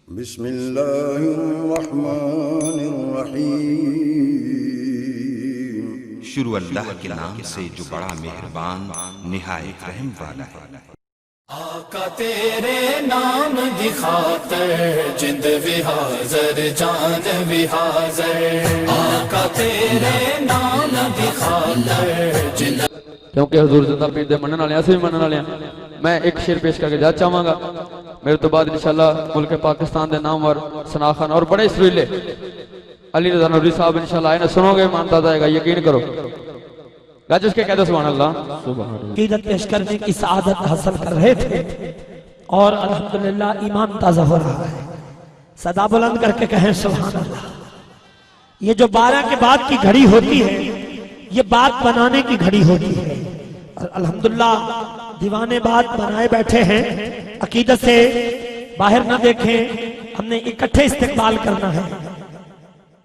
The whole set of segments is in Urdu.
بسم اللہ الرحمن الرحیم۔ شروع اللہ کے نام سے جو بڑا مہربان نہایت رحم والا ہے۔ آقا تیرے نام دی خاطر جند بھی حاضر جان بھی حاضر، آقا تیرے نام دی خاطر جند۔ کیونکہ حضور زندہ پیر دے منن والے ایسے بھی منن والے ہیں۔ میں ایک شعر پیش کر کے جا چاہوں گا، میرے تو بعد انشاءاللہ ملک پاکستان دے نامور ثنا خان اور بڑے سریلے علی رضا نوری صاحب انشاءاللہ آئے نا سنو گے مانتا جائے گا، یقین کرو۔ گاج اس کے کہہ دو سبحان اللہ۔ عقیدت پیش کرنے کی سعادت حاصل کر رہے تھے اور الحمدللہ ایمان تازہ ہو رہا ہے۔ صدا بلند کر کے کہیں سبحان اللہ۔ یہ جو 12 کے بعد کی گھڑی ہوتی ہے یہ بات بنانے کی گھڑی ہوتی ہے، اور الحمدللہ دیوانے بات بنائے بیٹھے ہیں۔ عقیدت سے باہر نہ دیکھیں، ہم نے اکٹھے استقبال کرنا ہے۔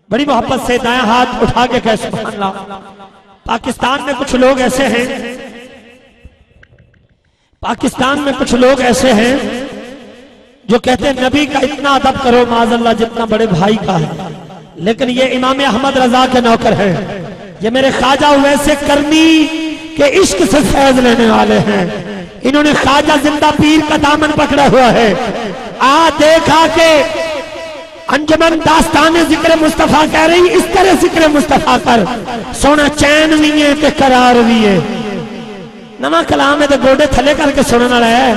بڑی محبت سے دائیں ہاتھ اٹھا کے کہے سبحان اللہ۔ پاکستان میں کچھ لوگ ایسے ہیں جو کہتے ہیں نبی کا اتنا ادب کرو معاذ اللہ جتنا بڑے بھائی کا ہے، لیکن یہ امام احمد رضا کے نوکر ہیں، یہ میرے خواجہ ویسے کرنی کے عشق سے فیض لینے والے ہیں۔ انہوں نے خواجہ زندہ پیر کا دامن پکڑا ہوا ہے۔ دیکھا کہ انجمن داستان ذکر مصطفیٰ کہہ رہی اس طرح ذکر مصطفیٰ کر، سونا چین بھی ہے تے قرار بھی ہے۔ نواں کلام ہے تے گوڑے تھلے کر کے سننا رہا ہے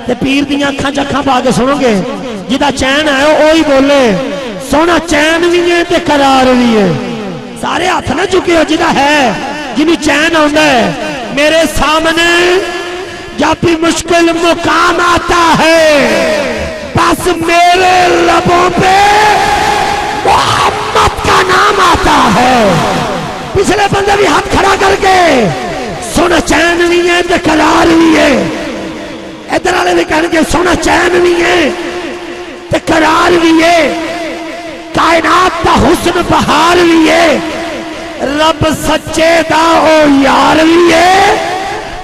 تے پیر دیاں اکھاں چکھاں پا کے سنو گے، جدہ چین ہے وہی بولے سونا چین بھی ہے تے قرار بھی ہے۔ سارے ہاتھ نہ چکے ہو جدہ ہے جنہی چین ہوندہ ہے۔ میرے سامنے جب بھی مشکل مقام آتا ہے بس میرے لبوں پہ محمد کا نام آتا ہے۔ پچھلے بندے بھی ہاتھ کھڑا کر کے سونا چین بھی ہے تے قرار بھی ہے۔ ادھر والے بھی کہنے کے سونا چین بھی ہے تے قرار بھی ہے، کائنات دا حسن بہار بھی ہے، رب سچے دا او یار بھی ہے،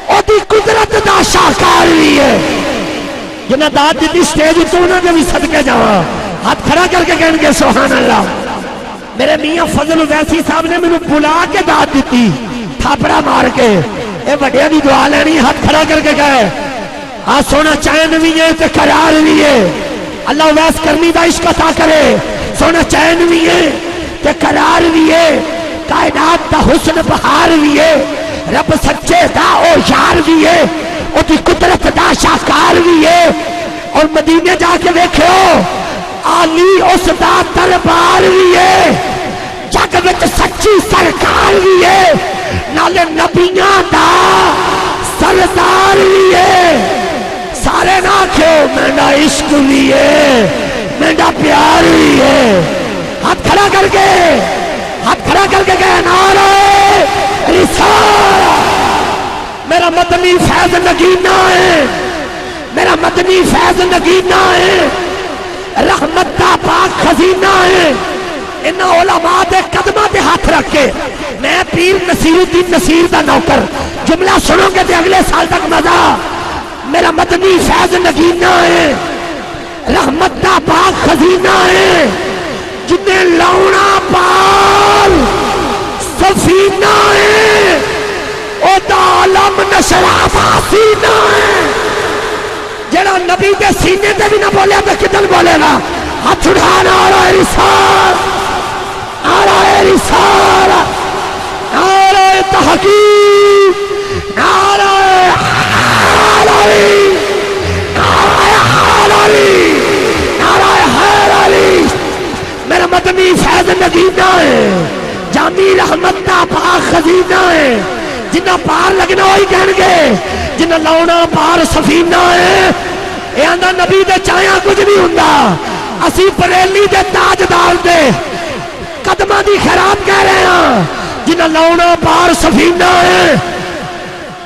او دی قدرت دا شاہکار بھی ہے۔ جنہیں داد دیتی سٹیج تو انہوں نے بھی صدقے جاؤں، ہاتھ کھڑا کر کے کہنے کے سبحان اللہ۔ میرے میاں فضل ویسی صاحب نے میں نے بلا کے داد دیتی تھاپڑا مار کے، اے بڑیا دی دعا لینی، ہاتھ کھڑا کر کے کہے سونا چین بھی ہے تے قرار بھی ہے۔ اللہ ویس کرنی دا عشق عطا کرے، سونا چین بھی ہے تے قرار بھی ہے، کائنات دا حسن بہار بھی ہے، رب سچے دا او یار بھی ہے، او دی قدرت دا شاہکار بھی ہے۔ اور مدینے جا کے دیکھو علی اس دا دربار بھی ہے، جگ وچ سچی سرکار بھی ہے، نالے نبیاں دا سردار بھی ہے۔ سارے نہ کھو میرا عشق بھی ہے، میرا پیار بھی ہے۔ ہاتھ کھڑا کر کے کہے نعرہ رسالت۔ میرا مدنی فیض نگینہ ہے، میرا مدنی فیض نگینہ ہے، رحمت دا پاک خزینہ ہے۔ ان علماء دے قدمہ دے ہاتھ رکھ کے میں پیر نصیر الدین نصیر دا نوکر جملہ سنو گے تے اگلے سال تک مزہ۔ میرا مدنی فیض نگینہ ہے، رحمت دا پاک خزینہ ہے، جنہیں لونا پال سفینہ ہے، او دا عالم نشرات سینہ ہے۔ جڑا نبی دے سینے تے بھی نہ بولے تو کدھر بولے گا؟ ہاتھ اٹھانا نعرہ رسالت، نعرہ رسالت، نعرہ تحقیق، نعرہ حیدری، نعرہ حیدری، نعرہ حیدری۔ میرا مدنی فیض نگینہ ہے، جامی رحمت دا پاک خزینہ ہے، جنہ پار لگنا ہوئی کہن گے، جنہ لونا پار سفینہ ہے۔ اے آندہ نبی دے چاہیاں کچھ نہیں ہوندہ، اسی بریلی دے تاجدار دے قدمہ دی خیرات کہہ رہے ہیں، جنہ لونا پار سفینہ ہے،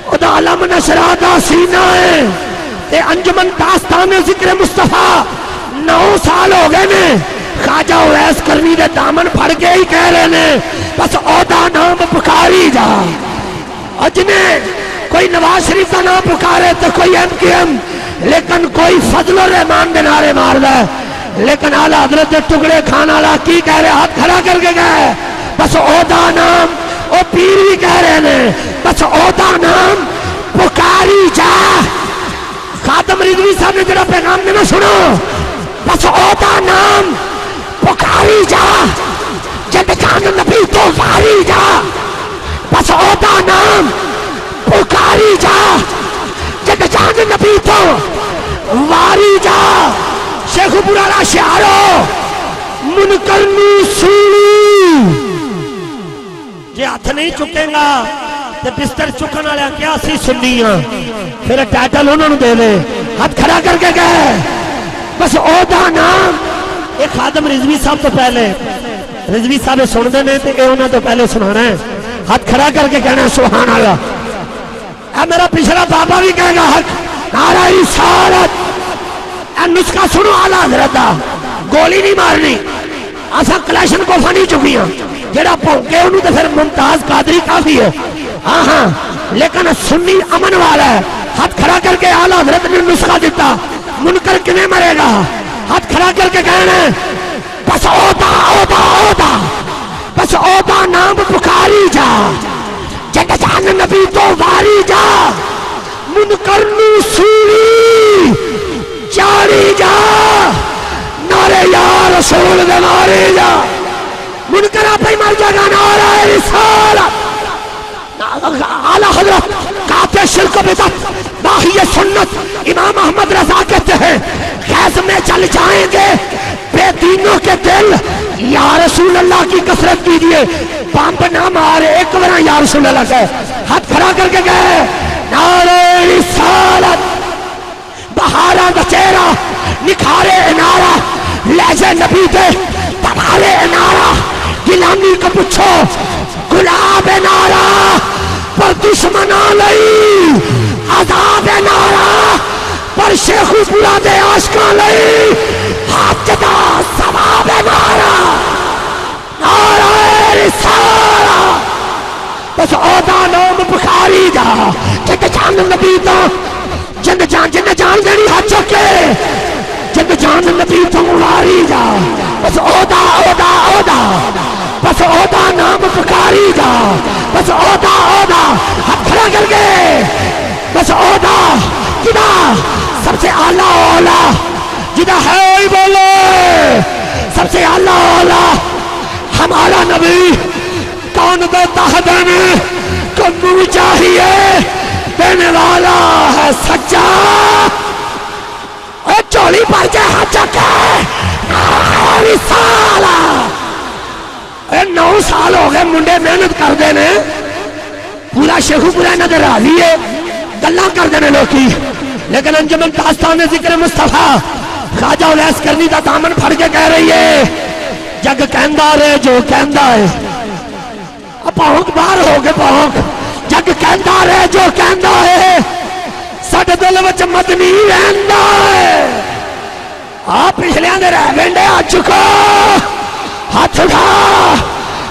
او دا علم نشرات سینہ ہے۔ تے انجمن داستان ذکر مصطفیٰ 9 سال ہو گئے نے، خواجہ ویس کرنی دے دامن پھڑ کے ہی کہہ رہے نے بس عہدہ نام پکاری جا۔ اور جنہیں کوئی نواز شریف کا نام پکارے تو کوئی ایم کیو ایم، لیکن کوئی فضل الرحمان دے نعرے مار دے، لیکن آلہ حضرت دے ٹکڑے کھانا والا کی کہہ رہے ہاتھ کھڑا کر کے گئے بس عہدہ نام او پیر بھی کہہ رہے ہیں بس عہدہ نام پکاری جا خاتم رضوی صاحب نے جڑا پیغام دینا سنو بس عہدہ نام پکاری جا جد جان نبی تو واری جا بس عہدہ نام پکاری جا جد جان نبی تو واری جا شیخ پورا شعارو منکر نو سونی جی ہاتھ نہیں چکے گا تو بستر چکن والے کیا سی سنیاں پھر ٹائٹل انہوں نے دے لے ہاتھ کھڑا کر کے گئے بس عہدہ نام ایک خادم رضوی صاحب تو پہلے رضوی صاحب سن دے نے تے اے انہاں تو پہلے سنانا ہے ہاتھ کھڑا کر کے کہنا سبحان اللہ اے میرا پچھلا بابا بھی کہے گا حق نعرہ رسالت اے نسخہ سنو اعلیٰ حضرت دا گولی نہیں مارنی اساں کلیشن کو فانی چکیاں جڑا پھونکے انہوں تو پھر ممتاز قادری کافی ہے ہاں ہاں لیکن سنی امن والا ہے ہاتھ کھڑا کر کے اعلیٰ حضرت نے نسخہ دیتا منکر کنے مرے گا ہاتھ کھڑا کر کے کہنا بس عہدہ عہدہ عہدہ بس عہدہ نام پکاری جا جگ جان نبی تو واری جا منکر نو سوری چاری جا نعرے یا رسول دے ماری جا منکر آپ ہی مر جائے گا نعرہ رسالت اعلیٰ حضرت کافی شرک و بدعت باہی سنت امام احمد رضا کہتے ہیں خیز میں چل جائیں گے بے دینوں کے دل یا رسول اللہ کی کثرت کیجئے بامب نہ مارے ایک ورہ یا رسول اللہ کہے ہاتھ کھڑا کر کے گئے نعرہ رسالت بہارا دا چہرہ نکھارے انارہ لہجے نبی دے تبارے انارہ گلامی کا پچھو گلاب نارا پر دشمنا لئی عذاب نارا پر شیخ پورا دے عاشقاں لئی ہاتھ جدا ثواب نارا نعرہ رسالت بس عہدہ نام بخاری جا جد جان نبی تو جد جان دینی ہاتھ چکے جد جان نبی تو مواری جا بس عہدہ عہدہ عہدہ بس عہدہ نام پکاری جا بس عہدہ عہدہ ہاتھ کھڑا کر کے بس عہدہ جدا سب سے اعلیٰ اولا جدا ہے ہی بولے سب سے اعلیٰ اولا ہمارا نبی کون دیتا ہے دینے کم چاہیے دینے والا ہے سچا اے چولی پر جائے ہاتھ چکے نعرہ رسالت 9 سال ہو گئے منڈے محنت کر دینے پورا شیخو پورا نظر آئی ہے گلہ کر دینے لوکی لیکن انجمن داستان ذکر مصطفیٰ خواجہ الیس کرنی دا دامن پھڑ کے کہہ رہی ہے جگ کہندہ رہے جو کہندہ ہے پہنک باہر ہو گئے پہنک جگ کہندہ رہے جو کہندہ ہے ساڑھ دل وچ مدنی رہندہ ہے آپ پچھلے آنے رہ بینڈے آ چکا ہاتھ اٹھا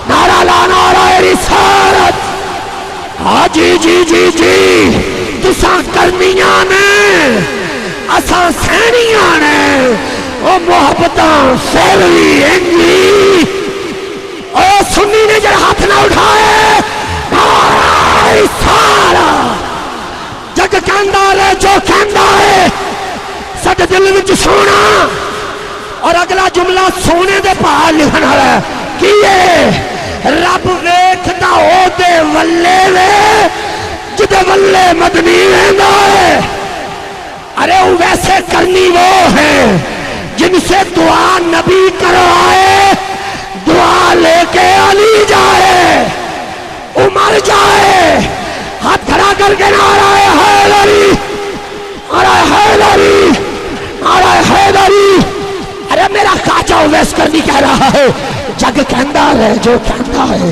نعرہ لا نعرہ رسالت ہاں جی جی جی جی تساں کرنیاں نے اساں سینیاں نے او محبتاں سیلوی انجی او سنی نے جڑا ہاتھ نہ اٹھائے نعرہ رسالت جگ کہندہ رہے جو کہندہ ہے ساڈے دل وچ سونا اور اگلا جملہ سونے دے پہاڑ لکھنا ہے کیے رب ویکھدا او دے ولے وے جدے ولے مدنی رہندا ہے ارے وہ ویسے کرنی وہ ہے جن سے دعا نبی کروائے دعا لے کے علی جائے عمر جائے ہاتھ کھڑا کر کے نعرہ حیدری نعرہ حیدری نعرہ حیدری ارے میرا خواجہ اویس کرنی کہہ رہا ہے جگ کہندہ ہے جو کہندہ ہے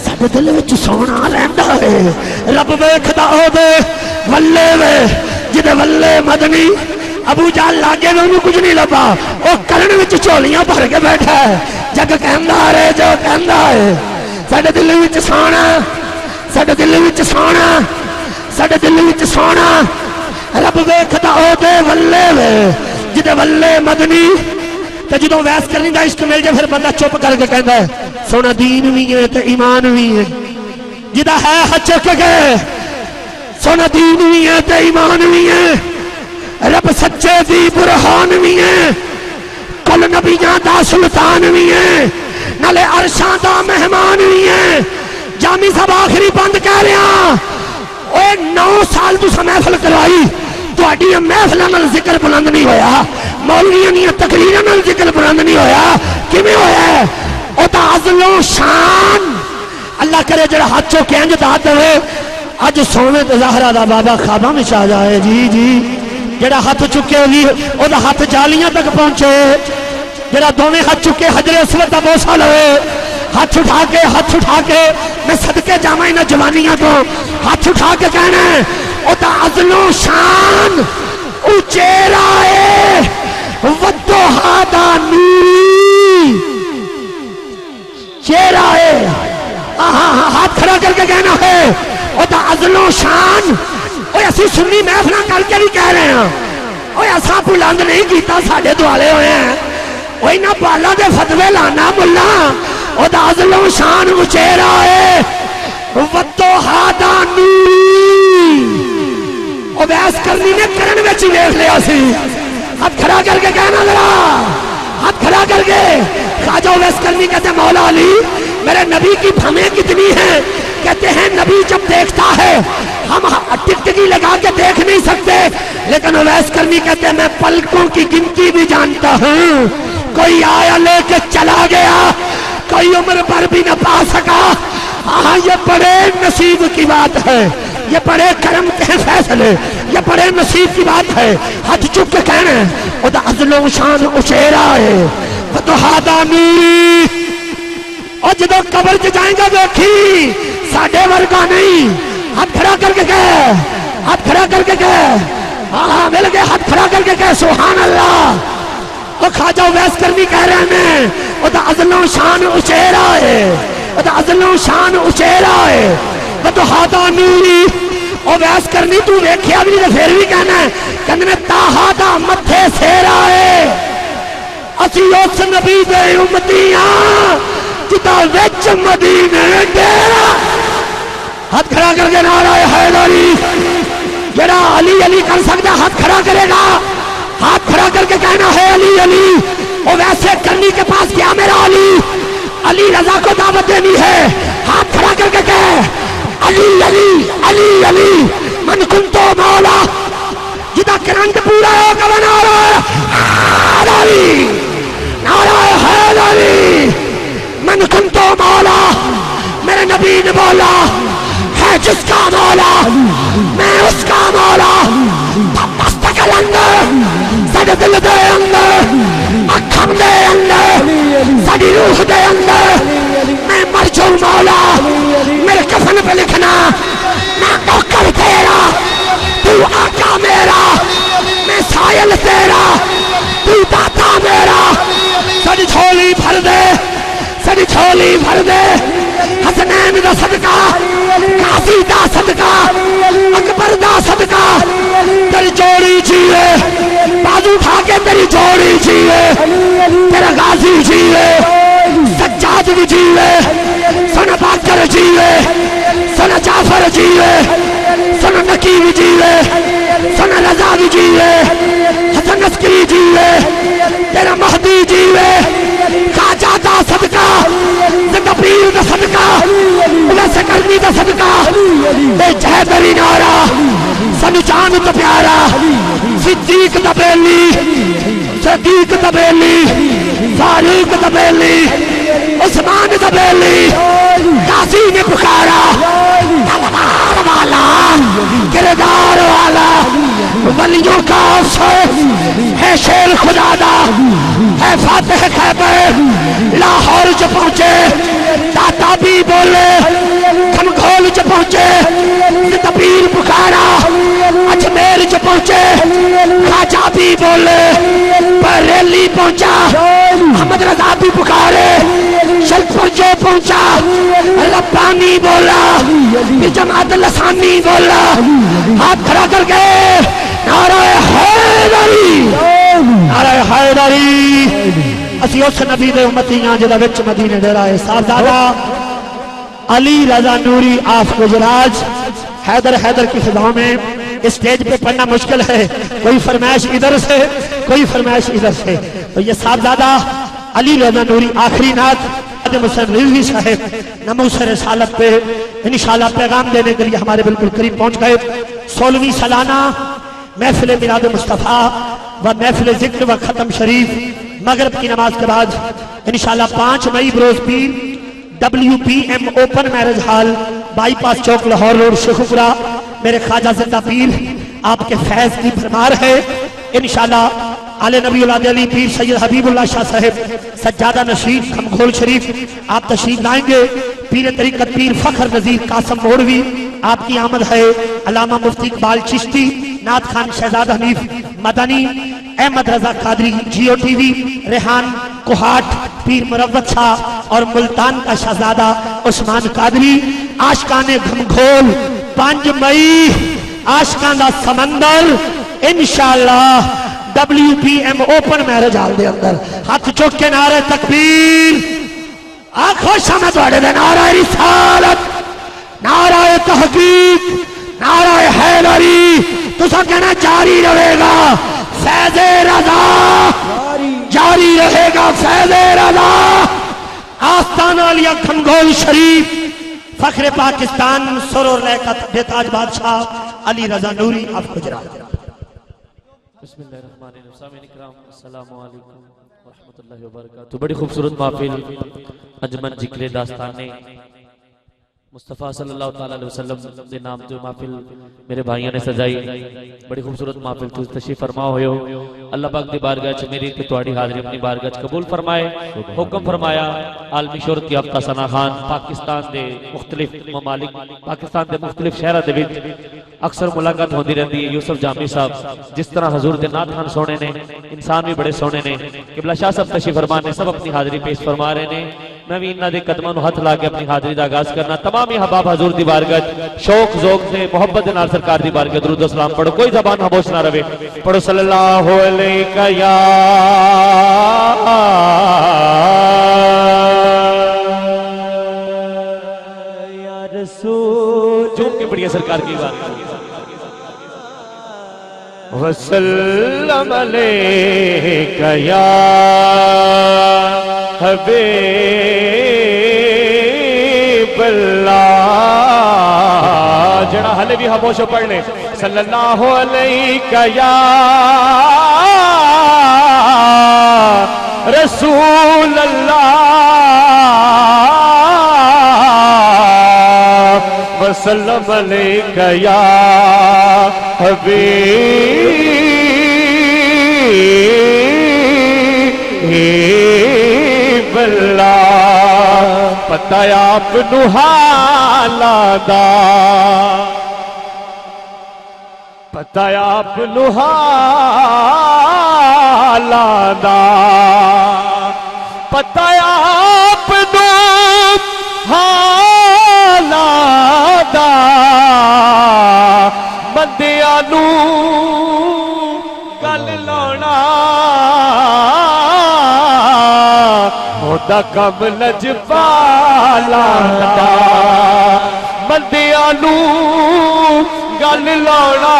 ساڈے دل وچ سونا رہندا ہے رب ویکھدا او دے ولے وے جدے ولے مدنی ابو جہل لاگے میں انہوں کچھ نہیں لبا وہ کرن وچ چولیاں بھر کے بیٹھا ہے جگ کہندہ ہے جو کہندہ ہے ساڈے دل وچ سونا ساڈے دل وچ سونا ساڈے دل وچ سونا رب ویکھدا او دے ولے وے جدے ولے مدنی تے جدوں ویس کرنی دا عشق مل جائے پھر بندہ چپ کر کے کہندا ہے سونا دین بھی ہے تے ایمان بھی ہے جدا ہے ہاتھ چک کے سونا دین بھی ہے تے ایمان بھی ہے رب سچے دی برہان بھی ہے کل نبیاں دا سلطان بھی ہے نالے عرشاں دا مہمان بھی ہے جامی صاحب آخری بند کہہ رہا اوے 9 سال تو محفل کروائی تو اڈیاں محفلوں نال ذکر بلند نہیں ہویا مولویاں دیاں تقریراں نال ذکر بلند نہیں ہویا کیویں ہویا ہے او تا عزل و شان اللہ کرے جڑا ہاتھ چوکے انج دات ہوئے اج سونے تے زہرا دا بابا خواباں وچ آ جائے جی جی جڑا ہاتھ چکے ہوئی او دا ہاتھ جالیاں تک پہنچے جڑا دوویں ہاتھ چکے حجر اسود دا بوسا لوے ہاتھ اٹھا کے میں صدقے جاواں انہاں جوانیاں تو ہاتھ اٹھا کے کہنا ہے او دا عزل و شان اچیرا ہے وضحا دا نوری چہرہ ہے ہاتھ کھڑا کر کے کہنا ہے او دا عزل و شان اوے اسی سنی محفلاں کر کے بھی کہہ رہے ہیں اوے اساں بلند نہیں کیتا ساڈے دوالے ہوئے ہیں اوے نہ بالا دے فتوے لانا ملا او دا عزل و شان اچیرا ہے وضحا دا نوری او بیعت کرنی نے کرن وچ ہی دیکھ لیا سی ہاتھ کھڑا کر کے کہنا ذرا ہاتھ کھڑا کر کے خواجہ ویس کرنی کہتے ہیں مولا علی میرے نبی کی بھمیں کتنی ہیں کہتے ہیں نبی جب دیکھتا ہے ہم ٹکٹکی لگا کے دیکھ نہیں سکتے لیکن ویس کرنی کہتے ہیں میں پلکوں کی گنتی بھی جانتا ہوں کوئی آیا لے کے چلا گیا کوئی عمر پر بھی نہ پا سکا ہاں یہ بڑے نصیب کی بات ہے یہ بڑے کرم کے فیصلے یہ بڑے نصیب کی بات ہے ہاتھ چک کے کہنا ہے او دا عزل و شان اچیرا ہے وضحا دا نوری اور جدو قبر چ جائیں گا دیکھی ساڈے ورگا نہیں ہاتھ کھڑا کر کے کہے ہاتھ کھڑا کر کے کہے ہاں مل گئے ہاتھ کھڑا کر کے کہے سبحان اللہ اور خواجہ ویس کرنی کہہ رہے ہیں او دا عزل و شان اچیرا ہے او دا عزل و شان اچیرا ہے وضحا دا نوری او ویس کرنی تو ویکھیا بھی نہیں پھر بھی کہنا ہے کہنے تاہا دا متھے سیرا ہے اسی اس نبی دے امتیاں جتا وچ مدینے ڈیرا ہاتھ کھڑا کر کے نعرہ حیدری جڑا علی علی کر سکتا ہاتھ کھڑا کرے گا ہاتھ کھڑا کر کے کہنا ہے علی علی او ویسے کرنی کے پاس کیا میرا علی علی رضا کو دعوت دینی ہے ہاتھ کھڑا کر کے کہے علی علی علی علی من کنتو مولا جدا کرنٹ پورا ہوگا نعرہ حیدری نعرہ حیدری من کنتو مولا میرے نبی نے بولا ہے جس کا مولا میں اس کا مولا مستقل اندر ساڈے دل دے اندر اکھم دے اندر ساڈی روح دے اندر میں مر جاؤں مولا میرے کفن پہ لکھنا میں نوکر تیرا تو آقا میرا میں سائل تیرا تو داتا میرا ساڈی جھولی بھر دے ساڈی جھولی بھر دے حسنین دا صدقہ قاضی دا صدقہ اکبر دا صدقہ تیری جوڑی جیوے بازو اٹھا کے تیری جوڑی جیوے تیرا غازی جیوے سجاد بھی جیوے سن باکر جیوے سن جعفر جیوے سن نکی بھی جیوے سن رضا بھی جیوے حسن عسکری جیوے تیرا مہدی جیوے خواجہ دا صدقہ زندہ پیر دا صدقہ ویسے کرنی دا صدقہ اے جہدری نارا سن جان تو پیارا صدیق دا بیلی صدیق دا بیلی فاروق دا بیلی عثمان دا بیلی قاضی نے پکارا تلوار والا کردار والا ولیوں کا افسر ہے شیر خدا دا ہے فاتح خیبر لاہور جو پہنچے داتا بھی بولے کھمکھول جو پہنچے تبیر پکارا اجمیر جو پہنچے خواجہ بھی بولے بریلی پہنچا محمد رضا بھی پکارے شلپور جو پہنچا ربانی بولا جماعت لسانی بولا ہاتھ کھڑا کر کے نعرہ حیدری نعرہ حیدری اسی اس نبی دے امتی ہاں جدا وچ مدینے ڈیرا ہے صاحبزادہ علی رضا نوری آف گجراج حیدر کی فضاؤں میں اسٹیج پہ پڑھنا مشکل ہے، کوئی فرمائش ادھر سے کوئی فرمائش ادھر سے، تو یہ صاحبزادہ علی رضا نوری آخری نعت مسلم رضوی صاحب ناموس رسالت پہ انشاءاللہ پیغام دینے کے لیے ہمارے بالکل قریب پہنچ گئے۔ 16ویں سالانہ محفل میلاد مصطفیٰ و محفل ذکر و ختم شریف مغرب کی نماز کے بعد انشاءاللہ 5 مئی بروز پیر WPM open marriage hall bypass چوک لاہور روڈ شیخوپورہ میرے خواجہ زندہ پیر آپ کے فیض کی بھرمار ہے انشاءاللہ۔ آل نبی اولاد علی پیر سید حبیب اللہ شاہ صاحب سجادہ نشید کھمکھول شریف آپ تشریف لائیں گے۔ پیر طریقت پیر فخر نذیر قاسم موڑوی آپ کی آمد ہے۔ علامہ مفتی اقبال چشتی، نعت خان شہزاد حنیف مدنی، احمد رضا قادری جیو ٹی وی، ریحان کوہاٹ پیر مروت شاہ اور ملتان کا شہزادہ عثمان قادری۔ عاشقان گھمگھول 5 مئی عاشقان دا سمندر انشاءاللہ WPM اوپن میرج ہال دے اندر ہاتھ چوک کے نعرہ تکبیر آنکھوں شامت واڑے دے نعرہ رسالت نعرہ تحقیق نعرہ حیدری تو سب کہنا جاری رہے گا فیض رضا جاری رہے گا فیض رضا۔ آستانہ علیہ کھنگول شریف فخر پاکستان سرور لیکت بیتاج بادشاہ علی رضا نوری آپ گجرات۔ بسم اللہ الرحمن الرحیم، سامعین اکرام السلام علیکم ورحمۃ اللہ وبرکاتہ۔ بڑی خوبصورت محفل انجمن ذکر داستان مصطفیٰ صلی اللہ تعالیٰ علیہ وسلم دے نام جو محفل میرے بھائیوں نے سجائی، بڑی خوبصورت محفل تو تشریف فرما ہوئے ہو۔ اللہ پاک دی بارگاہ چ میری تے تواڈی حاضری اپنی بارگاہ چ قبول فرمائے۔ حکم فرمایا عالمی شہرت یافتہ ثنا خان پاکستان دے مختلف ممالک پاکستان دے مختلف شہراں دے وچ اکثر ملاقات ہوندی رہندی ہے۔ یوسف جامی صاحب جس طرح حضور دے نعت خان سونے نے، انسان بھی بڑے سونے نے، قبلہ شاہ صاحب تشریف فرما نے، سب اپنی حاضری پیش فرما رہے نے۔ میں بھی انہاں دے قدماں نو ہاتھ لا کے اپنی حاضری دا آغاز کرنا۔ تمام احباب حضور دی بارگاہ شوق ذوق سے محبت نال سرکار دی بارگاہ درود و سلام پڑھو، کوئی زبان خاموش نہ رہے، پڑھو صلی اللہ علیہ یا رسول جھوم کے پڑھیے سرکار کی بارگاہ وسلم علیکہ یا حبیب اللہ۔ جڑا حلے بھی خاموش ہو پڑھ لے صلی اللہ علیہ یا رسول اللہ وسلم علیکہ یا حبیب اللہ۔ پتہ آپ نو حالاں دا، پتہ آپ نو حالاں دا، پتہ آپ نو حالاں دا، بندیاں نو گل لاؤنا ہوتا کم لجپالاں دا، بندیاں نو گل لاؤنا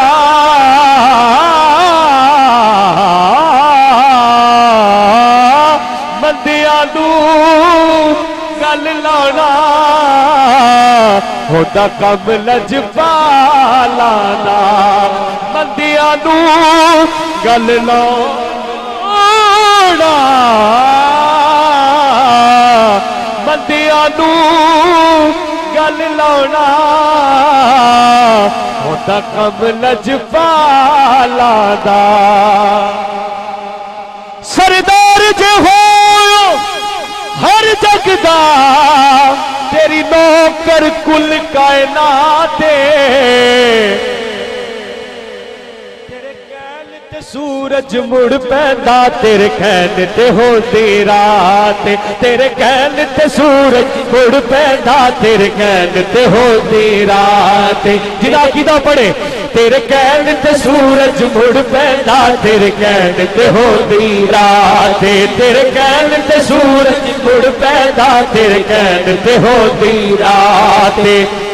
بندیاں نو گل لاؤنا ہوتا کم لجپالاں دا، بندیاں نو گل لاؤنا بندیاں نو گل لاؤنا ہوتا کم لجپالاں دا۔ سردار جے ہو ہر جگ دا تیری نوکر کل کائنات تیرے کہل تے سورج مڑ پیدا تیرے کہنے تے ہوندی رات تیرے کہنے تے سورج مڑ پیدا تیرے کہنے تے ہوندی رات جنا کیدا پڑھے تیرے کہنے تے سورج مڑ پیدا تیرے کہنے تے ہوندی رات تیرے کہنے تے سورج مڑ پیدا تیرے کہنے تے ہوندی رات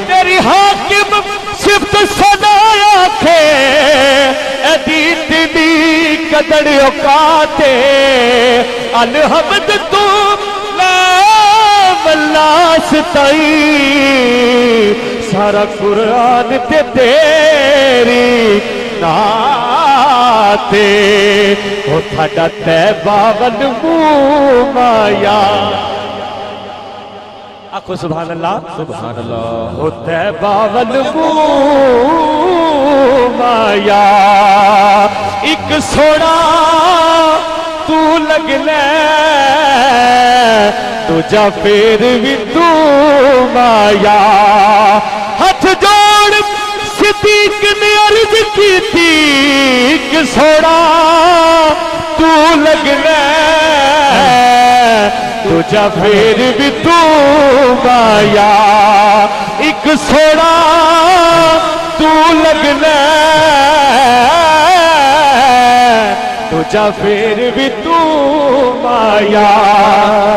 تیری حاکم صفت سدا آکھے ادیت دی قدر اوقات الحمد تو لا ستائی سارا قرآن تے تیری نعت او تھاڈا طیبہ ول منہ مایا آکھو سبحان اللہ سبحان اللہ او طیبہ ول منہ مایا ایک سونا تو لگ لے تجھا پھر بھی تو مایا ہاتھ جوڑ صدیق نے عرض کی تھی ایک سونا تو لگ لے تجھا پھر بھی تو مایا ایک سونا تو لگ لے تجھا پھر بھی تو مایا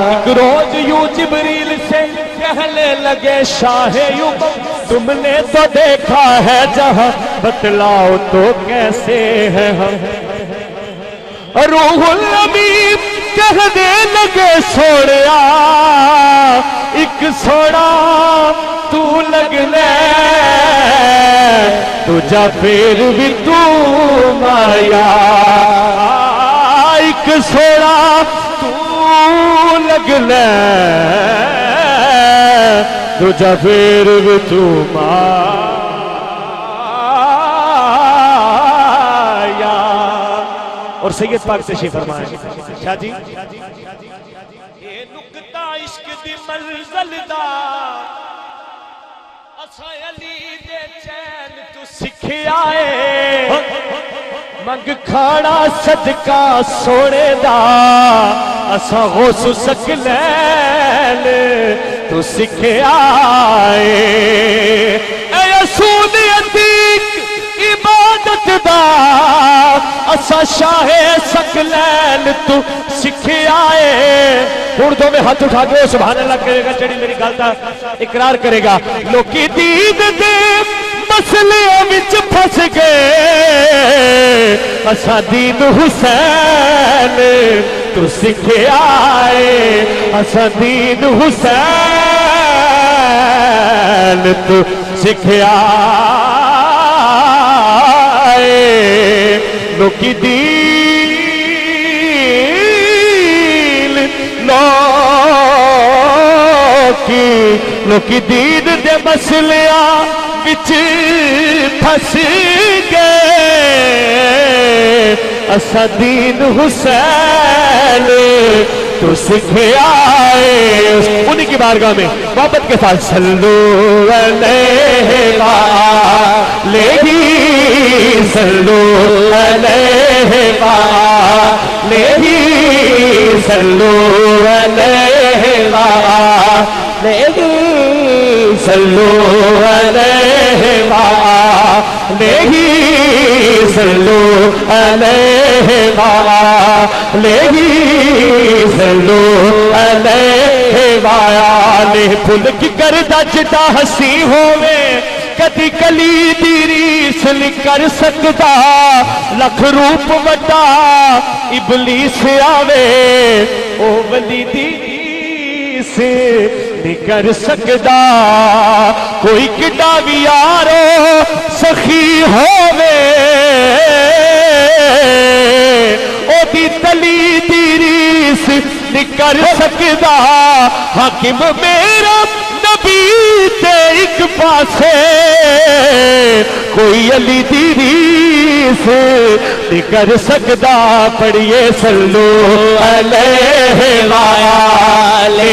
ایک روز یوں جبریل سے کہنے لگے شاہ یوسف تم نے تو دیکھا ہے جہاں بتلاؤ تو کیسے ہے ہم روح الامین کہنے لگے سوڑیا ایک سوڑا تو لگ لے تجھا پھر بھی تو مایا ایک سوڑا تو لگ لے تجھا پھر بھی تو مایا اور سید پاک تشریف فرمائیں شاہ جی یہ نکتہ عشق دی منزل دا اسا علی دے چین تو سکھیا ہے منگ کھاڑا صدقہ سوڑے دا اسا غوث سکلین تو سکھیا ہے اے اصول عتیق عبادت دا اسا شاہ سکلین تو سکھیا ہے اردو میں ہاتھ اٹھا کے سبحان اللہ کرے گا جڑی میری گل دا اقرار کرے گا لوکی دید دے مسئلے وچ پھس گئے اسا دین حسین تو سکھیا ہے اسا دین حسین تو سکھیا ہے لوکی دین لوکی دین دے مسلیاں وچ پھس گئے اسا دین حسین تو سکھیا ہے انہی کی بارگاہ میں محبت کے ساتھ صلو علیہ وآلہ صلو علیہ وآلہ صلو علیہ وآلہ صلو علیہ وآلہ صلو علیہ وآلہ صلو علیہ وآلہ پھل کی گردہ جدا ہسی ہوئے کدی کلی دی ریس نہیں کر سکتا لکھ روپ وڈا ابلیس آوے او ولی دی ریس نہیں کر سکتا کوئی کڈا بھی یارو سخی ہووے او دی تلی دی ریس نہیں کر سکتا حاکم میرا نبی تے ایک پاسے کوئی علی دی ریس نہیں کر سکتا پڑھئے صلو علیہ وآلہ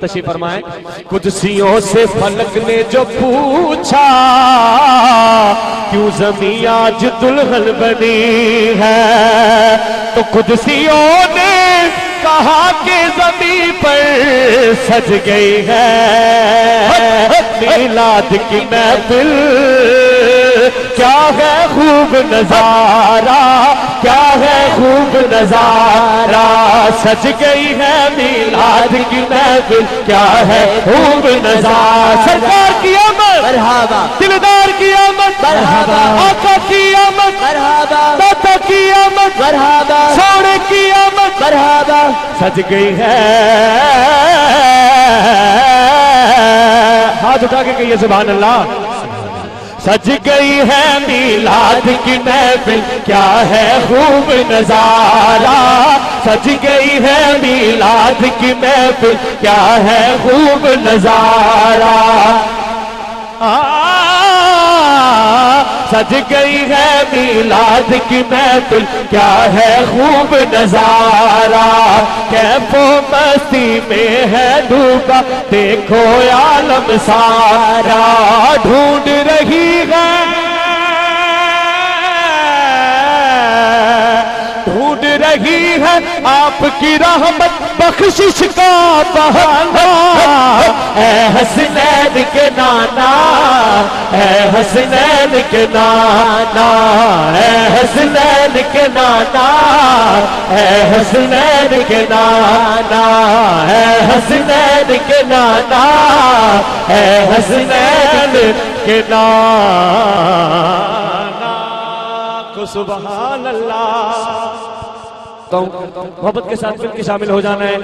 تشریف فرمائیں. قدسیوں سے فلک نے جو پوچھا کیوں زمین آج دلہن بنی ہے، تو قدسیوں نے کہا کہ زمین پر سج گئی ہے میلاد کی محفل. کیا ہے خوب نظارہ، کیا ہے خوب نظارہ، سج گئی ہے میلاد کی محفل. کیا ہے خوب نظارہ، سرکار کی آمد مرحبا، دلدار کی آمد مرحبا، آقا کی آمد مرحبا، داتا کی آمد مرحبا، سونے کی آمد مرحبا. سج گئی ہے، ہاتھ اٹھا کے کہیے سبحان اللہ. سج گئی ہے میلاد کی محفل، کیا ہے خوب نظارہ، سج گئی ہے میلاد کی محفل، کیا ہے خوب نظارہ. سج گئی ہے میلاد کی محفل، کیا ہے خوب نظارہ. کیف و مستی میں ہے ڈوبا دیکھو عالم سارا، ڈھونڈ رہی ہے، ڈھونڈ رہی ہے آپ کی رحمت بخشش کا بہانہ. اے حسنین کے نانا، اے حسنین کے نانا، اے حسنین کے نانا، اے حسنین کے نانا، اے حسنین کے نانا، اے حسنین کے نانا کو سبحان اللہ. محبت کے ساتھ مل کے شامل ہو جانا ہے.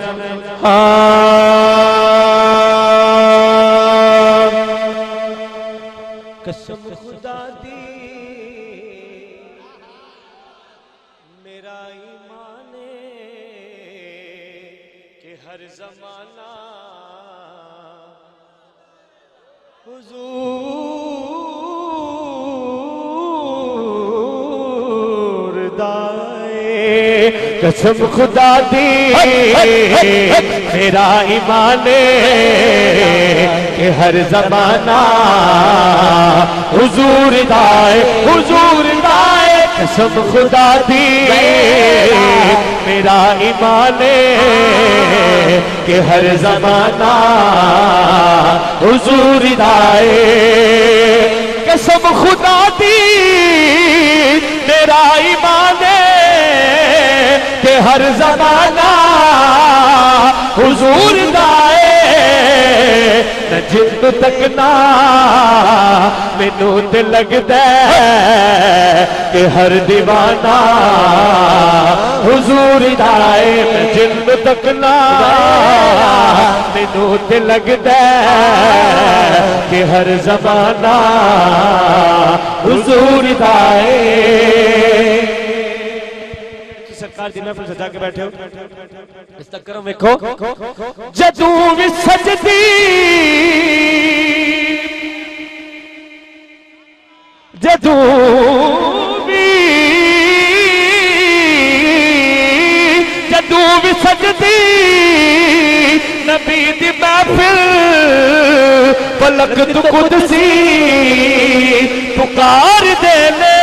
قسم خدا دی میرا ایمان کہ ہر زمانہ حضور دائے. قسم خدا دی میرا ایمان کہ ہر زمانہ حضور دائے، حضور دائے. قسم خدا دی میرا ایمان کہ ہر زمانہ حضور دائے. قسم خدا دی میرا ایمان کہ ہر زمانہ حضور دائے. نہ جن تک نہ مینوں تے لگدا کہ ہر دیوانہ حضور دائے. نہ جن تک نہ مینوں تے لگدا کہ ہر زمانہ حضور دائے. سرکار دی محفل سجا کے بیٹھے ہو، اس تک کرم ویکھو. جدوں وی سجدی جدوں وی سجدی نبی دی محفل پلک تو قدسی پکار دینے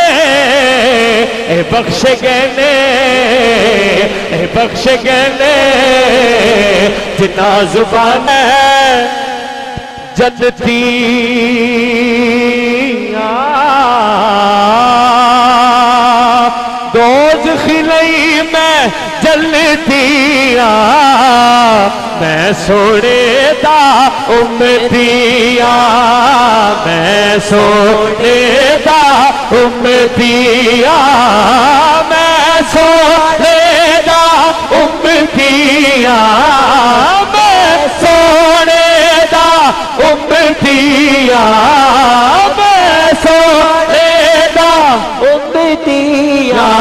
اے بخش گینے، اے بخش گینے جنا زبان ہے جنتی دوزخ لئی میں جلتی میں سوڑے دا امتیاں، میں سوڑے دا امتیاں، میں سوڑے دا امتیاں، میں سوڑے دا امتیاں، میں سوڑے دا امتیاں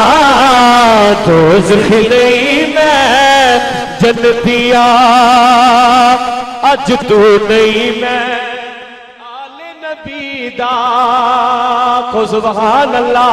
دوزخ نہیں میں جنتیاں اج تو نہیں میں آل نبی دا کو سبحان اللہ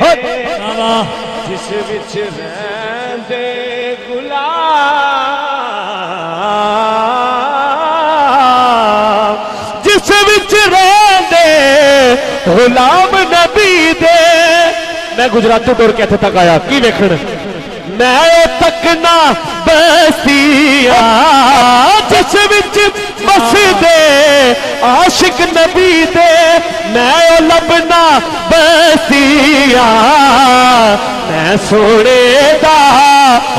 جس وچ رہندے غلام جس وچ رہندے غلام نبی دے میں گجرات تو ٹر کے اتنے تک آیا کی ویکھن میں تکنا بستیاں جس وچ بسدے عاشق نبی دے میں لبنا بستیاں میں سونے دا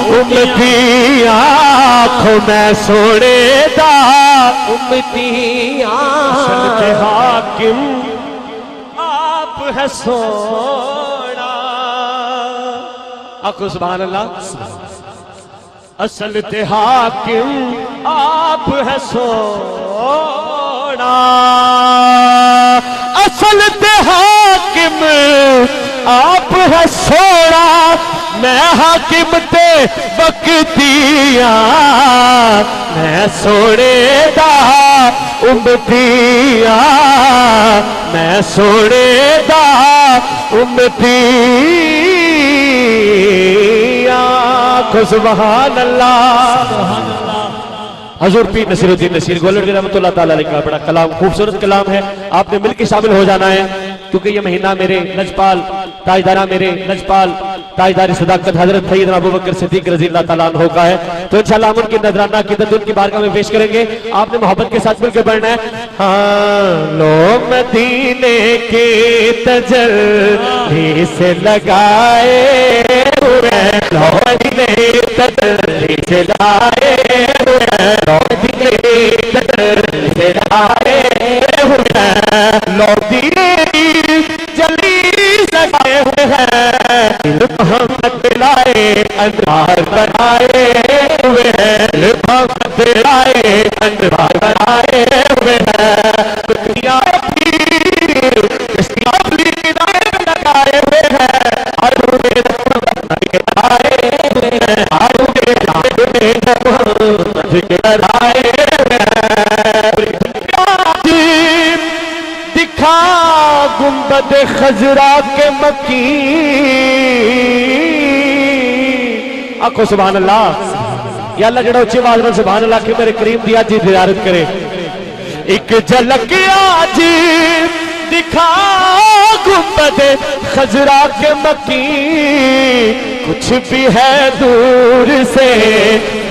امتی آنکھوں میں سونے دا امتی آنکھ حاکم آپ ہے سونا آنکھوں سبحان اللہ اصل تے حاکم آپ ہے سونا اصل تے حاکم آپ ہے سونا میں حاکم تے بکتیاں میں سونے دا امتیاں میں سونے دا امتیاں کو سبحان اللہ حضور پیر نصیر الدین نصیر گولڑی رحمۃ اللہ تعالی علیہ کا بڑا کلام خوبصورت کلام ہے آپ نے مل کے شامل ہو جانا ہے کیونکہ یہ مہینہ میرے لجپال تاجدارہ میرے لجپال تاجدار صداقت حضرت سیدنا ابوبکر صدیق رضی اللہ تعالیٰ عنہ کا ہے تو انشاءاللہ ہم ان کی نذرانہ عقیدت ان کی بارگاہ میں پیش کریں گے آپ نے محبت کے ساتھ مل کے پڑھنا ہے ہاں لو مدینے کی تجلی سے لگائے ہوئے لو مدینے تجلی سے لائے ہوئے لو مدینے تجلی سے لائے ہوئے لو دینے جلی لگائے ہوئے ہیں محمد لائے انوار بنائے ہوئے ہیں محمد لائے انوار بنائے ہوئے ہیں دنیا پیر اسلام لگائے ہوئے ہیں آروے لگائے ہوئے ہیں آروے لگائے ہوئے ہیں دکھا گنبد خضرا کے مکی آنکھوں سبحان اللہ یا اللہ جڑا اچھی آواز میں سبحان اللہ کہ میرے کریم دی آج زیارت کرے ایک جھلک آج دکھا گنبد خضرا کے مکی کچھ بھی ہے دور سے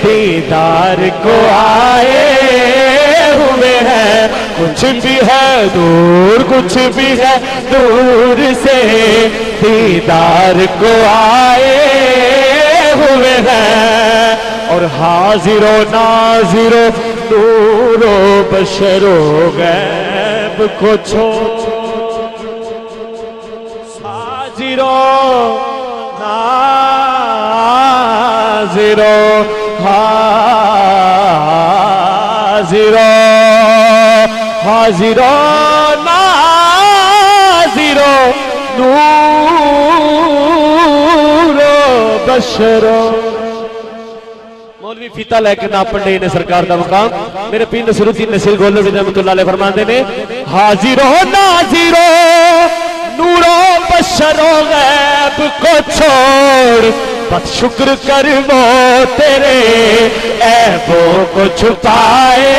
دیدار کو آئے ہوئے ہیں کچھ بھی ہے دور کچھ بھی ہے دور سے دیدار کو آئے ہوئے ہیں اور حاضر و ناظر و نور و بشر و غیب کو چھوڑ حاضر و ناظر و حاضر حاضر ناظر نور بشر مولوی فیتا لے کے نہ پڑھنے نے سرکار دا مقام میرے پیر نصیر الدین نصیر گولڑی رحمۃ اللہ علیہ فرماتے نے حاضر ناظر نور بشر غیب کو چھوڑ بس شکر کر وہ تیرے عیبوں کو چھپائے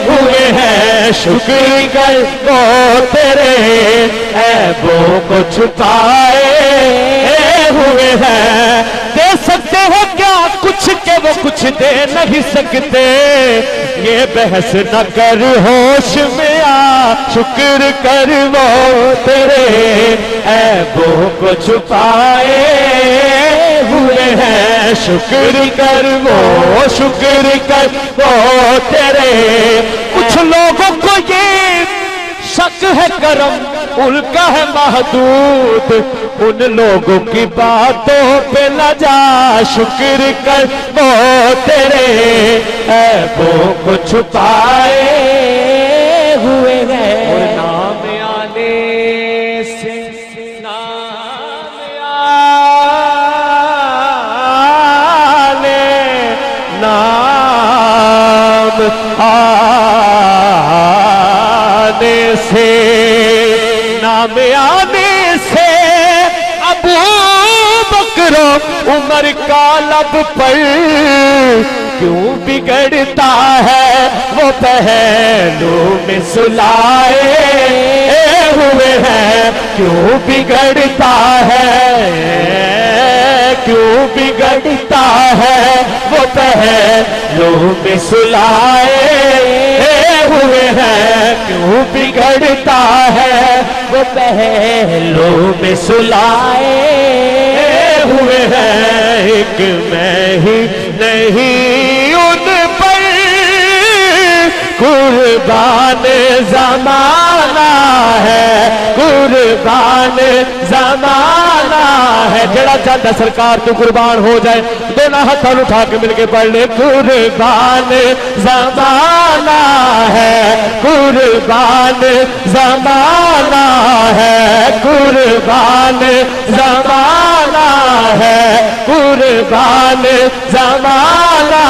ہوئے ہیں شکر کر وہ تیرے عیبوں کو چھپائے ہوئے ہیں دے سکتے ہو کیا کچھ کہ وہ کچھ دے نہیں سکتے یہ بحث نہ کر ہوش میں آ شکر کر وہ تیرے عیبوں کو چھپائے ہوئے ہیں شکر کر وہ تیرے کچھ لوگوں کو یہ شک ہے کرم ان کا ہے محدود ان لوگوں کی باتوں پہ نہ جا شکر کر وہ تیرے عیبوں کو چھپائے ہوئے ہیں اور نام آنے سے نام آنے سے نام آنے سے عمر کا لب پر کیوں بگڑتا ہے وہ پہلو میں سلائے ہوئے ہیں کیوں بگڑتا ہے کیوں بگڑتا ہے وہ پہلو میں سلائے ہوئے ہیں کیوں بگڑتا ہے وہ پہلو میں سلائے ہوئے ہیں ایک میں ہی نہیں ان پر قربان زمانہ ہے قربان زمانہ ہے جڑا چاہتا سرکار تو قربان ہو جائے دونوں ہاتھوں اٹھا کے مل کے پڑھ لے قربان زمانہ ہے قربان زمانہ ہے قربان زمانہ ہے قربان زمانہ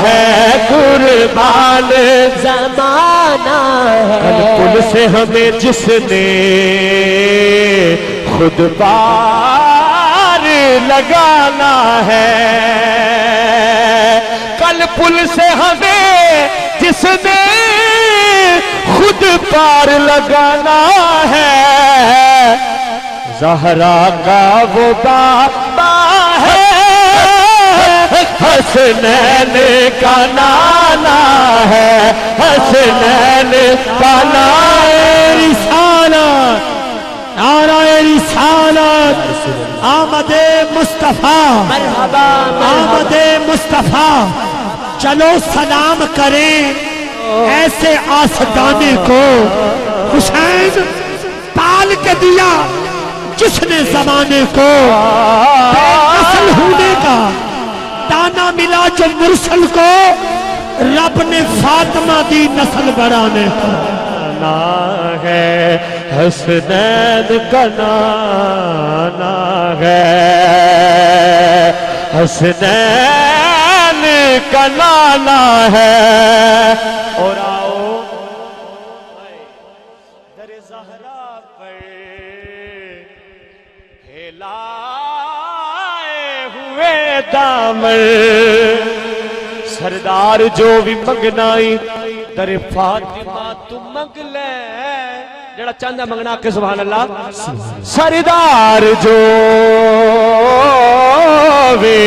ہے قربان زمانہ ہے پل سے ہمیں جس نے خود پار لگانا ہے کل پل سے ہمیں جس نے خود پار لگانا ہے زہرا کا وہ بابا ہے حسنین کا نانا ہے حسنین کا رسالت نعرہ رسالت آمد مصطفیٰ مرحبا آمد مصطفیٰ چلو سلام کریں ایسے آسدانے کو حسین پال کے دیا جس نے زمانے کو بے نسل ہونے کا دانا ملا جو مرسل کو رب نے فاطمہ دی نسل بڑھانے کو ہے حسنین کا نانا ہے حسنین کا نانا ہے اور آؤ در زہرا پر پھیلائے ہوئے دامن سردار جو بھی منگنائی در فاطمہ تو منگ لے جڑا چاندہ منگنا کے سبحان اللہ سردار جو بھی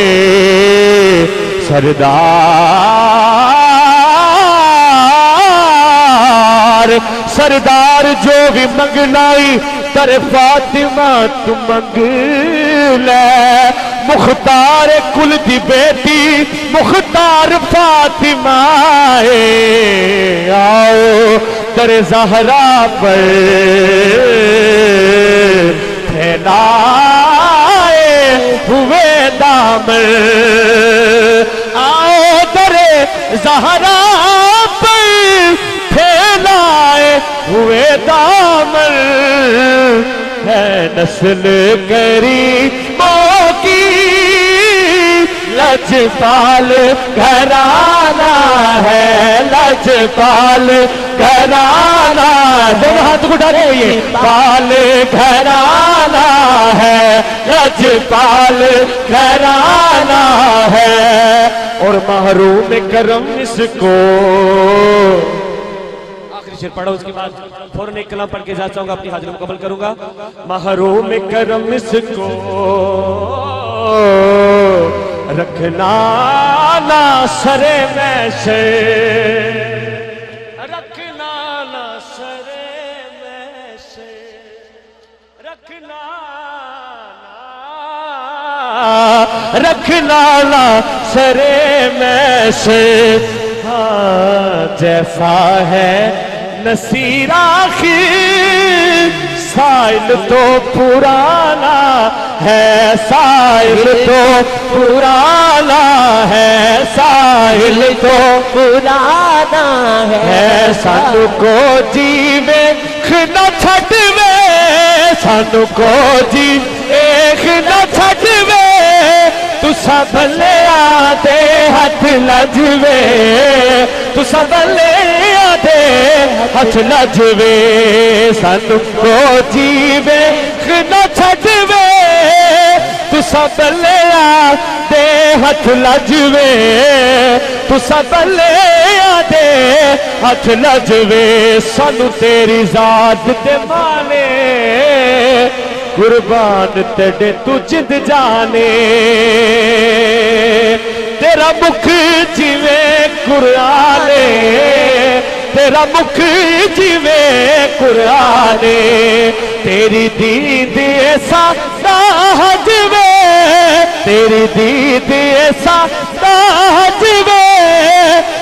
سردار جو بھی منگنائی در فاطمہ تو منگ لے مختار کل دی بیٹی مختار فاطمہ آؤ در زہرا پر پھیلائے ہوئے دامن آؤ در زہرا پر پھیلائے ہوئے دامن ہے نسل کریموں کی لجپال گھرانہ ہے لجپال گھرانہ دونوں ہاتھ کو ڈالے ہوئے پال گھرانہ ہے لجپال گھرانہ ہے اور محروم کرم اس کو شیر پڑھا اس کے بعد فوراً ایک کلام پڑھ کے جا چاہوں گا اپنی حاضری مکمل کروں گا محروم کرم اس کو رکھنا نہ سرے میں سے رکھنا نہ سرے میں سے رکھنا نہ سرے میں سے جیسا ہے نصیر آخر سائل تو پرانا ہے سائل تو پرانا ہے سائل تو پرانا ہے سانو کو جیوے نہ چھٹوے سانو کو جیوے نہ چھٹوے تسا بھلے آدھے ہاتھ لجوے تسا بھلے آدھے ہاتھ لجوے سانو کو جیوے نہ چھٹوے تو سب لے آ دے ہاتھ لجوے تو سب لے آ دے ہاتھ لجوے سانو تیری ذات دے مانے قربان تیرے تو جد جانے تیرا مکھ جیویں قرآن تیرا مکھ جیویں قرآن تیری دید ایسا ناجوے تیری دید ایسا ناجوے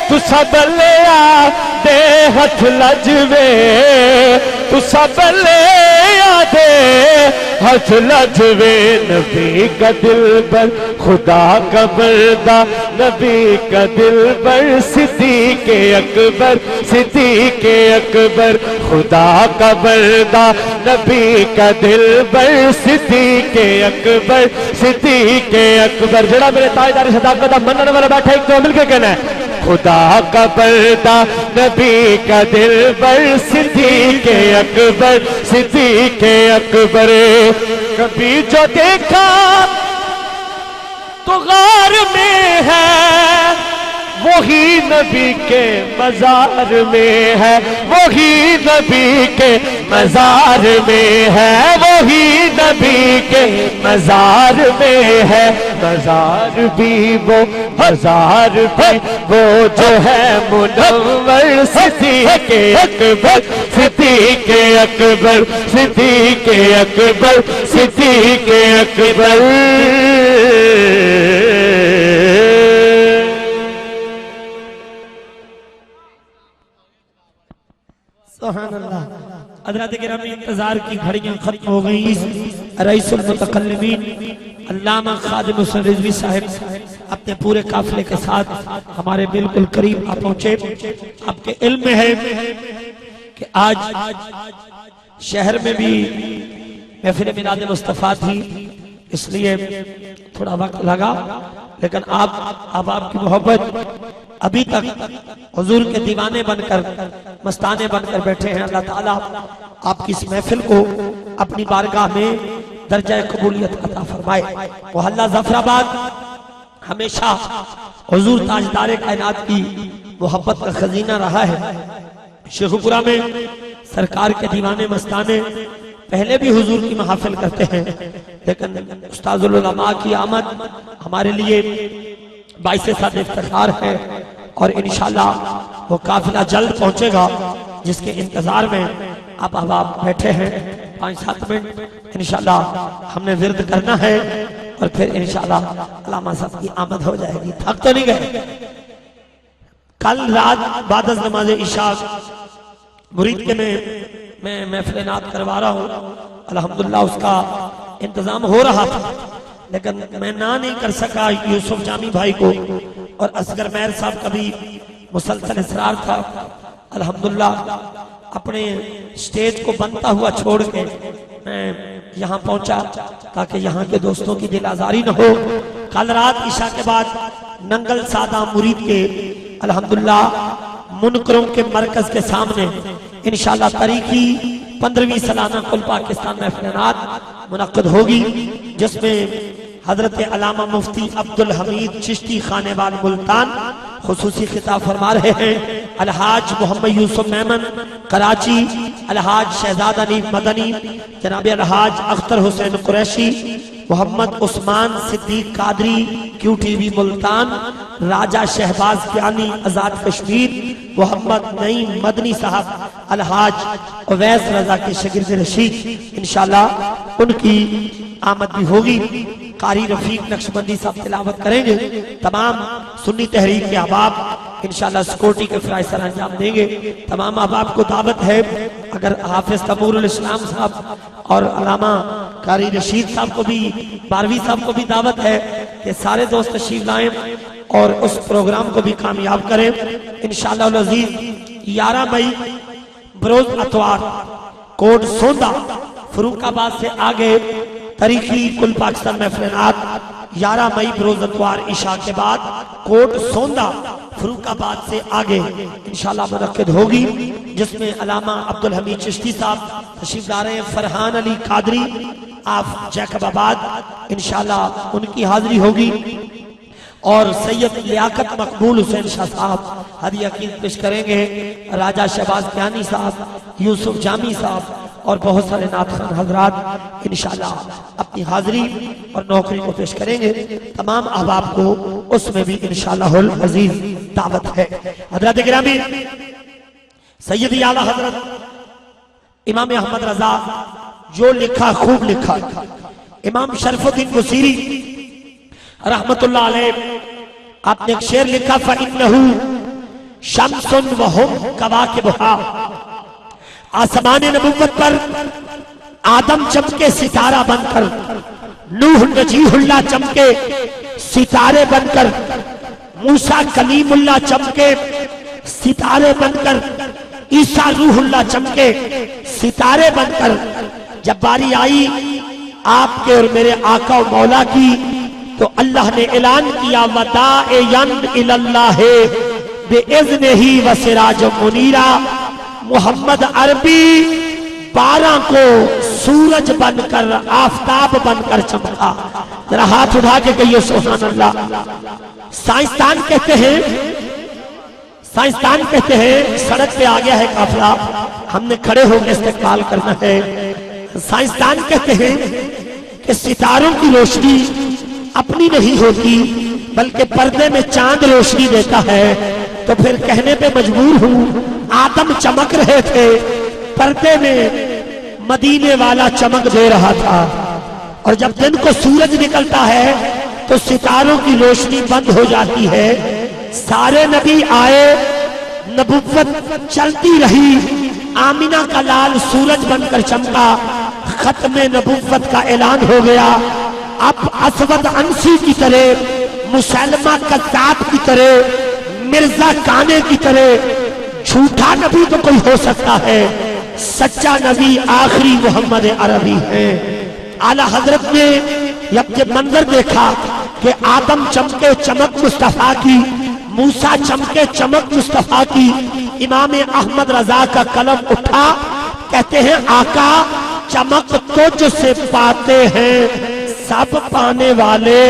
تو سب لے آ دے ہاتھ لجوے تو سب لے آ دے ہاتھ لجوے نبی کا دل بر خدا کا بردہ نبی کا دل بر صدیق اکبر صدیق اکبر خدا کا بردہ نبی کا دل بر صدیق اکبر صدیق اکبر جڑا میرے تاجدار صداقت منن والا بیٹھا ایک تو مل کے کہنا ہے خدا کا بردہ نبی کا دل بر صدیق اکبر صدیق اکبر کبھی جو دیکھا تو غار میں ہے وہی نبی کے مزار میں ہے وہی نبی کے مزار میں ہے وہی نبی کے مزار میں ہے مزار بھی وہ مزار بھی وہ جو ہے منور صدیق اکبر صدیق اکبر صدیق اکبر صدیق اکبر سبحان اللہ حضرات گرامی انتظار کی گھڑیاں ختم ہو گئی رئیس المتکلمین علامہ خادم حسین رضوی صاحب اپنے پورے قافلے کے ساتھ ہمارے بالکل قریب آ پہنچے آپ کے علم میں ہے کہ آج شہر میں بھی محفل میلاد مصطفیٰ تھی اس لیے تھوڑا وقت لگا لیکن آپ کی محبت ابھی تک حضور کے دیوانے بن کر مستانے بن کر بیٹھے ہیں اللہ تعالیٰ آپ کی اس محفل کو اپنی بارگاہ میں درجہ قبولیت عطا فرمائے محلہ ظفر آباد ہمیشہ حضور تاجدار کائنات کی محبت کا خزینہ رہا ہے شیخ پورہ میں سرکار کے دیوانے مستانے پہلے بھی حضور کی محافل کرتے ہیں لیکن استاذ العلماء کی آمد ہمارے لیے باعث صد افتخار ہے اور انشاءاللہ وہ قافلہ جلد پہنچے گا جس کے انتظار میں آپ احباب بیٹھے ہیں 5-7 منٹ انشاءاللہ ہم نے ورد کرنا ہے اور پھر انشاءاللہ علامہ صاحب کی آمد ہو جائے گی تھک تو نہیں گئے کل رات بعد از نماز عشاء مرید کے میں محفل نعت کروا رہا ہوں الحمدللہ اس کا انتظام ہو رہا تھا لیکن میں نہ نہیں کر سکا یوسف جامی بھائی کو اور اصغر مہر صاحب کا بھی مسلسل اصرار تھا الحمدللہ اپنے سٹیج کو بنتا ہوا چھوڑ کے میں یہاں پہنچا تاکہ یہاں کے دوستوں کی دل آزاری نہ ہو کل رات عشاء کے بعد ننگل سادہ مرید کے الحمدللہ منکروں کے مرکز کے سامنے انشاءاللہ تاریخی 15ویں سالانہ کل پاکستان محفل نعت منعقد ہوگی جس میں حضرت علامہ مفتی عبدالحمید چشتی خانے وال ملتان خصوصی خطاب فرما رہے ہیں الحاج محمد یوسف میمن کراچی الحاج شہزاد علی مدنی جناب الحاج اختر حسین قریشی محمد عثمان صدیق قادری کیو ٹی وی ملتان راجہ شہباز کیانی آزاد کشمیر محمد نعیم مدنی صاحب الحاج اویس رضا کے شاگرد رشید انشاءاللہ ان کی آمد بھی ہوگی قاری رفیق نقشبندی صاحب تلاوت کریں گے تمام سنی تحریک کے احباب انشاءاللہ سیکورٹی کے فرائض سر انجام دیں گے تمام احباب کو دعوت ہے اگر حافظ تمور الاسلام صاحب اور علامہ قاری رشید صاحب کو بھی باروی صاحب کو بھی دعوت ہے کہ سارے دوست تشریف لائیں اور اس پروگرام کو بھی کامیاب کریں انشاءاللہ العزیز 11 مئی بروز اتوار کوٹ سوندہ فروق آباد سے آگے تاریخی کل پاکستان محفل نعت 11 مئی بروز اتوار عشاء کے بعد کوٹ سوندہ فروق آباد سے آگے انشاءاللہ منعقد ہوگی جس میں علامہ عبدالحمید چشتی صاحب تشریف لا رہے ہیں فرحان علی قادری آپ جیکب آباد انشاءاللہ ان کی حاضری ہوگی، اور سید لیاقت مقبول حسین شاہ صاحب ہدیہ عقیدت پیش کریں گے، راجہ شہباز کیانی صاحب، یوسف جامی صاحب اور بہت سارے نعت خوان حضرات انشاءاللہ اپنی حاضری اور نوکری کو پیش کریں گے۔ تمام احباب کو اس میں بھی انشاءاللہ العزیز دعوت ہے۔ حضرات گرامی، سیدی اعلیٰ حضرت امام احمد رضا جو لکھا خوب لکھا، امام شرف الدین بصیری رحمت اللہ علیہ آپ نے ایک شعر لکھا، فَإِنَّهُ شَمْسٌ وَهُمْ كَوَاكِبُهَا، آسمان نبوت پر آدم چمکے ستارہ بن کر، نوح نجیح اللہ چمکے ستارے بن کر، موسیٰ کلیم اللہ چمکے ستارے بن کر، عیسیٰ روح اللہ چمکے ستارے بن کر، جب باری آئی آپ کے اور میرے آقا و مولا کی تو اللہ نے اعلان کیا وَدَاعِيًا إِلَى اللَّهِ بِإِذْنِهِ وَسِرَاجًا مُنِيرًا، محمد عربی 12 کو سورج بن کر آفتاب بن کر چمکا۔ ذرا ہاتھ اٹھا کے کہیے سبحان اللہ۔ سائنسدان کہتے ہیں سڑک پہ آ گیا ہے قافلہ، ہم نے کھڑے ہو کے استقبال کرنا ہے۔ سائنسدان کہتے ہیں کہ ستاروں کی روشنی اپنی نہیں ہوتی بلکہ پردے میں چاند روشنی دیتا ہے، تو پھر کہنے پہ مجبور ہوں آدم چمک رہے تھے، پردے میں مدینے والا چمک دے رہا تھا، اور جب دن کو سورج نکلتا ہے تو ستاروں کی روشنی بند ہو جاتی ہے۔ سارے نبی آئے، نبوت چلتی رہی، آمینہ کا لال سورج بن کر چمکا، ختم نبوت کا اعلان ہو گیا۔ اب اسود انسی کی طرح، مسلمہ کذاب کی طرح، مرزا کانے کی طرح جھوٹا نبی تو کوئی ہو سکتا ہے، سچا نبی آخری محمد عربی ہے۔ اعلیٰ حضرت نے جب منظر دیکھا کہ آدم چمکے چمک مصطفیٰ کی، موسیٰ چمکے چمک مصطفیٰ کی، امام احمد رضا کا قلم اٹھا، کہتے ہیں آقا چمک تجھ سے پاتے ہیں سب پانے والے،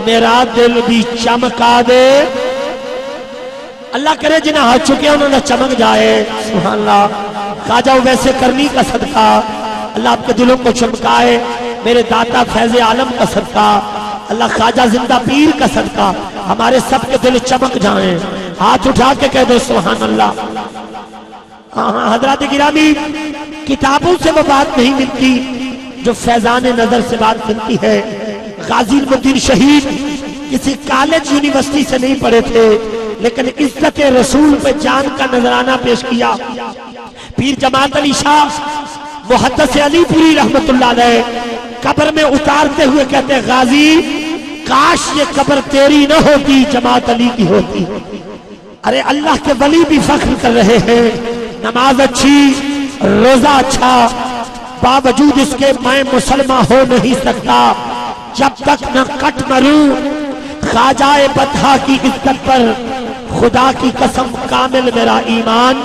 میرا دل بھی چمکا دے۔ اللہ کرے جنہیں ہاتھ چکے انہوں نے چمک جائے، سبحان اللہ۔ خواجہ ویسے کرنی کا صدقہ اللہ آپ کے دلوں کو چمکائے، میرے داتا فیض عالم کا صدقہ، اللہ خواجہ زندہ پیر کا صدقہ ہمارے سب کے دل چمک جائیں۔ ہاتھ اٹھا کے کہہ دو سبحان اللہ۔ حضرات گرامی، کتابوں سے وہ بات نہیں ملتی جو فیضان نظر سے بات ملتی ہے۔ غازی الدین شہید کسی کالج یونیورسٹی سے نہیں پڑھے تھے، لیکن عزت رسول پہ جان کا نذرانہ پیش کیا۔ پیر جماعت علی شاہ محدث علی پوری رحمت اللہ علیہ قبر میں اتارتے ہوئے کہتے ہیں غازی کاش یہ قبر تیری نہ ہوتی، جماعت علی کی ہوتی۔ ارے اللہ کے ولی بھی فخر کر رہے ہیں، نماز اچھی، روزہ اچھا، باوجود اس کے میں مسلمہ ہو نہیں سکتا جب تک نہ کٹ مروں خواجہ بطحہ کی عزت پر، خدا کی قسم کامل میرا ایمان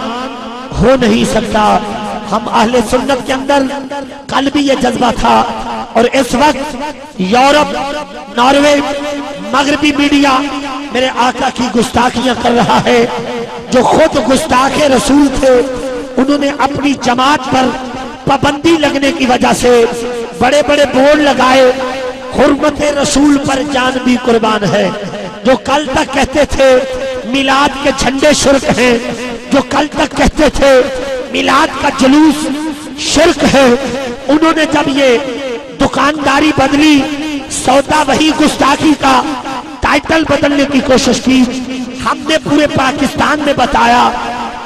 ہو نہیں سکتا۔ ہم اہل سنت کے اندر کل بھی یہ جذبہ تھا، اور اس وقت یورپ، ناروے، مغربی میڈیا میرے آقا کی گستاخیاں کر رہا ہے۔ جو خود گستاخ رسول تھے انہوں نے اپنی جماعت پر پابندی لگنے کی وجہ سے بڑے بڑے بورڈ لگائے، حرمت رسول پر جان بھی قربان ہے۔ جو کل تک کہتے تھے میلاد کے جھنڈے شرک ہیں، جو کل تک کہتے تھے میلاد کا جلوس شرک ہے، انہوں نے جب یہ دکانداری بدلی، سودا وہی گستاخی کا ٹائٹل بدلنے کی کوشش کی، ہم نے پورے پاکستان میں بتایا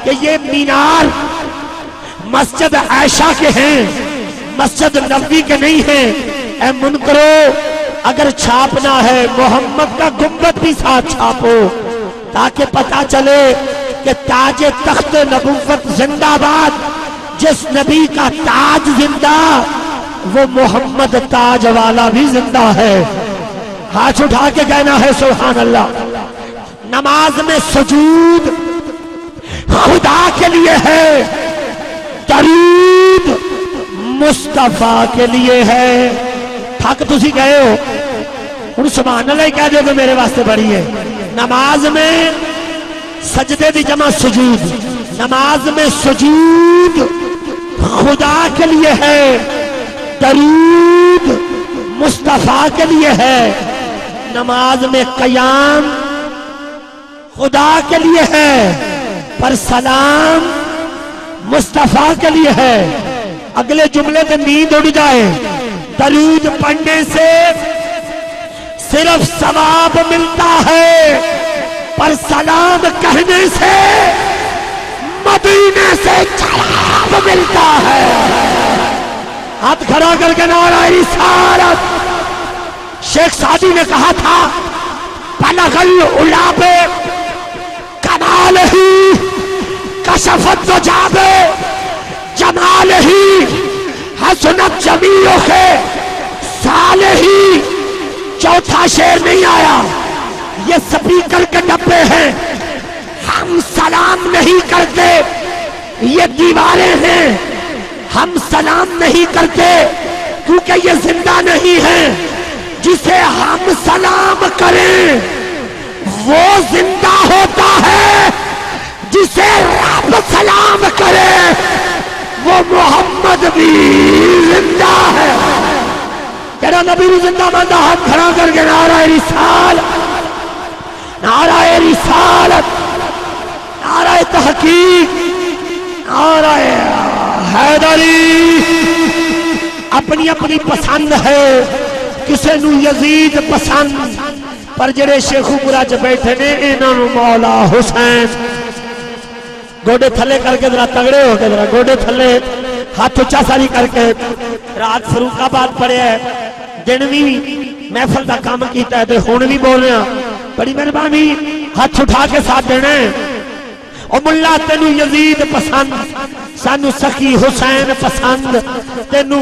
کہ یہ مینار مسجد عائشہ کے ہیں، مسجد نبوی کے نہیں ہیں۔ اے منکرو، اگر چھاپنا ہے محمد کا گنبد بھی ساتھ چھاپو، تاکہ پتا چلے کہ تاج تخت نبوت زندہ باد، جس نبی کا تاج زندہ وہ محمد تاج والا بھی زندہ ہے۔ ہاتھ اٹھا کے کہنا ہے سبحان اللہ۔ نماز میں سجود خدا کے لیے ہے، درود مصطفیٰ کے لیے ہے. تھک تسی گئے ہو ہن سبحان اللہ کہہ دو کہ میرے واسطے بڑی ہے. نماز میں سجدے دی جمع سجود, نماز میں سجود خدا کے لیے ہے, درود مصطفیٰ کے لیے ہے. نماز میں قیام خدا کے لیے ہے پر سلام مصطفیٰ کے لیے ہے. اگلے جملے پہ نیند اڑ جائے. درود پڑھنے سے صرف ثواب ملتا ہے پر سلام کہنے سے مدینے سے جواب ملتا ہے. ہاتھ کھڑا کر کے نعرہ رسالت. شیخ سعدی نے کہا تھا بلغ العلا پہ کمال ہی کشفت و جابے جمال ہی حسنت جمیع کے سال ہی. چوتھا شعر نہیں آیا, یہ سپیکر کے ڈبے ہیں, ہم سلام نہیں کرتے, یہ دیواریں ہیں, ہم سلام نہیں کرتے کیونکہ یہ زندہ نہیں ہے. جسے ہم سلام کریں وہ زندہ ہوتا ہے, جسے رب سلام کرے وہ محمد بھی زندہ ہے. تیرا نبی بھی زندہ بندہ. ہاتھ کھڑا کر کے نعرہ رسالت, نعرہ رسالت, نعرہ تحقیق, نعرہ حیدری. اپنی اپنی پسند ہے, کسے نو یزید پسند, پر جڑے شیخو پورا چ بیٹھے نے انہاں نو مولا حسین. گوڑے تھلے کر کے ذرا تگڑے ہو کے ذرا گوڑے تھلے ہاتھ اچا ساری کر کے. رات فروخ آباد پڑے ہے, دن بھی محفل کا کام کیتا ہے تے ہن بھی بول رہے ہیں. بڑی مہربانی ہاتھ اٹھا کے ساتھ دینا. او ملا تینو یزید پسند, سانو سخی حسین پسند, تینو